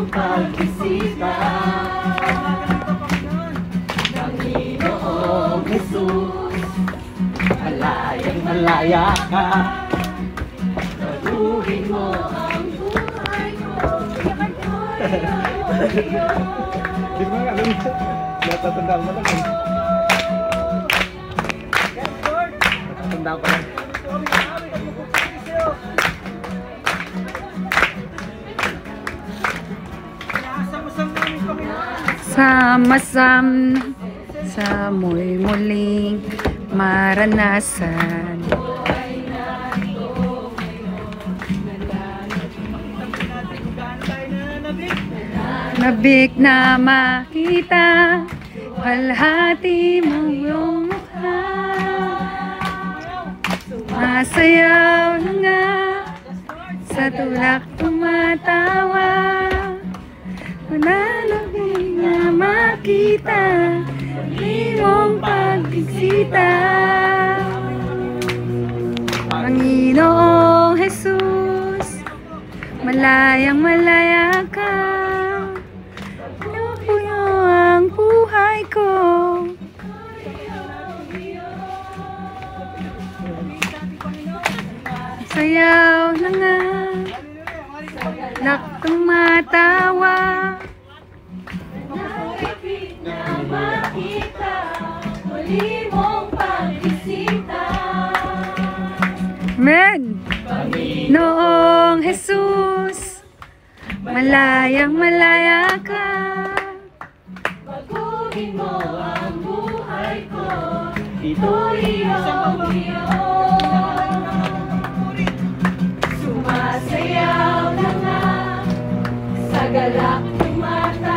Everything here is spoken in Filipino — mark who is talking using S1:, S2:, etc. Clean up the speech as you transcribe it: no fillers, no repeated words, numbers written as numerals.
S1: iyong pagbisita. Panginoong Jesus, malayang malaya ka. Baguhin mo ang buhay ko.
S2: Di ba nga, natatandaan mo lang eh. Natatandaan ko lang.
S3: Sama-sam sa muling maranasan. Nabik na makita halhati mong iyong mukha. Masayaw na nga sa tulak tumatawa. Mananabik na makita iyong pagbisita. Panginoong Jesus, malayang malaya ka. Pinupuyo ang buhay ko. Sayaw na nga, lak tumatawa.
S1: Na makita muli mong pagbisita.
S3: Amen! Noong Jesus, malayang malaya ka.
S1: Baguhin mo ang buhay ko. Ito'y iyong. Sumasayaw na nga sa galak ng mata.